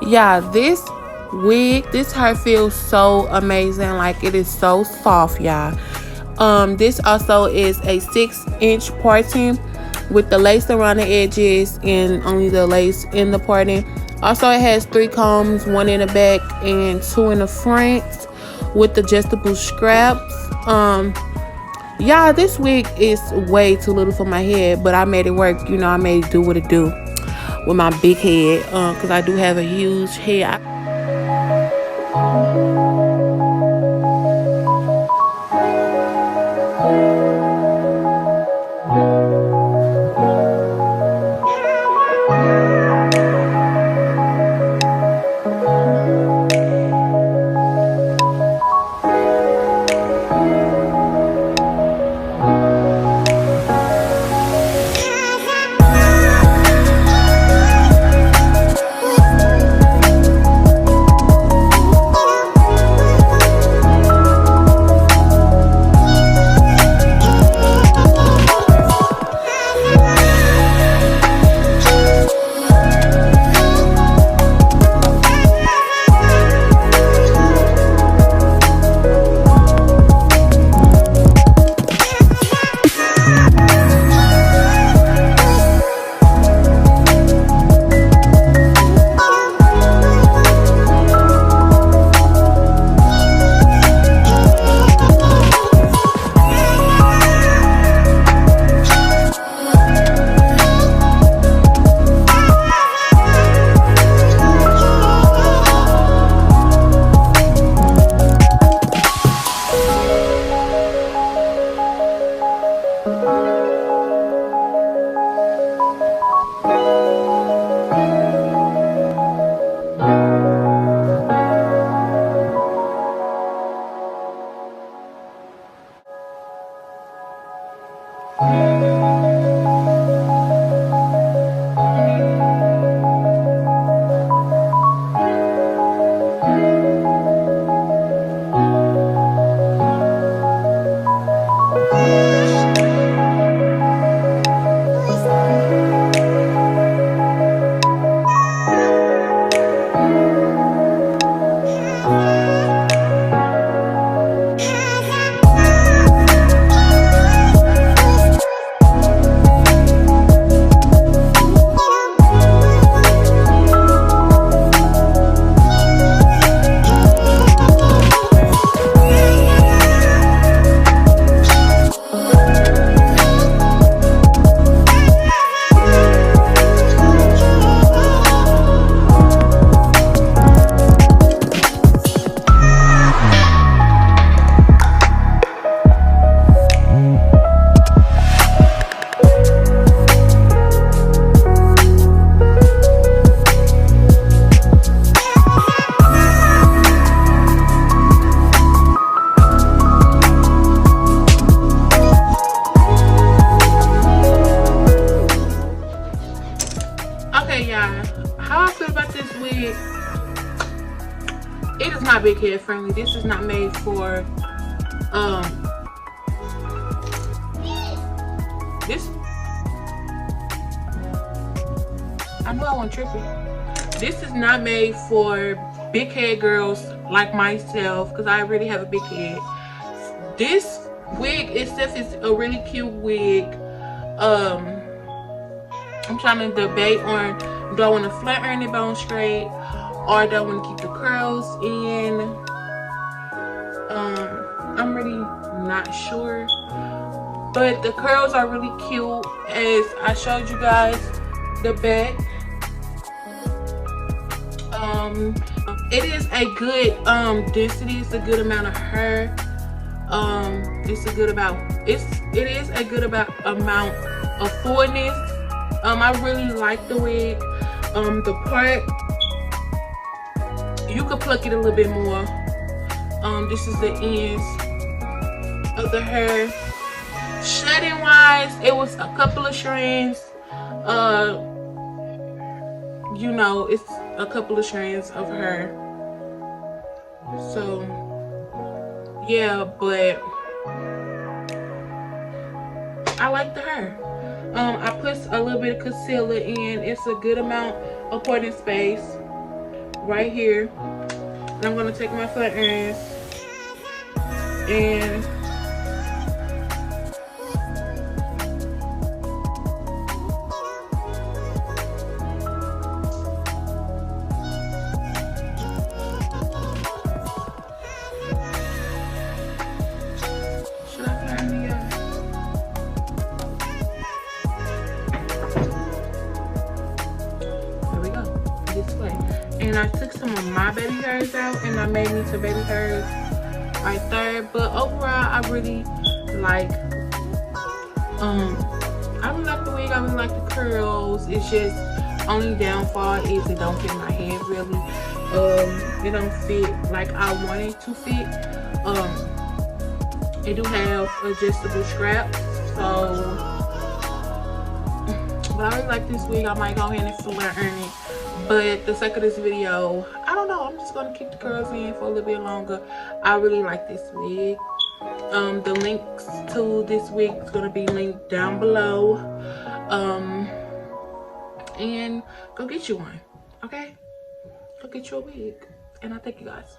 Yeah, this this hair feels so amazing. Like, it is so soft, y'all. This also is a 6-inch parting with the lace around the edges and only the lace in the parting. Also, it has 3 combs, 1 in the back and 2 in the front with adjustable scraps. Yeah, this wig is way too little for my head, but I made it work. You know, I made it do what it do with my big head, because I do have a huge head. wig, it is not big head friendly. This is not made for this. I know I wasn't tripping. This is not made for big head girls like myself, because I really have a big head. This wig itself is a really cute wig. I'm trying to debate on, do I want to flat iron it bone straight, or do I want to keep the curls in? I'm really not sure, but the curls are really cute, as I showed you guys the back. It is a good density. It's a good amount of hair. It is a good amount of fullness. I really like the wig. The part, you could pluck it a little bit more. This is the ends of the hair. Shedding wise, it was a couple of strands. You know, it's a couple of strands of hair. So yeah, but I like the hair. I put a little bit of concealer in. It's a good amount of parting space right here. And I'm gonna take my flat irons and I took some of my baby hairs out and I made me some baby hairs right there. But overall, I really like the wig. I really like the curls. It's just only downfall is it don't fit my head really. It don't fit like I want it to fit. It do have adjustable straps, so but I really like this wig. I might go ahead and flat iron it. But the sake of this video, I don't know, I'm just gonna keep the curls in for a little bit longer. I really like this wig. The links to this wig is gonna be linked down below. And go get you one, okay? Go get you a wig. And I thank you guys.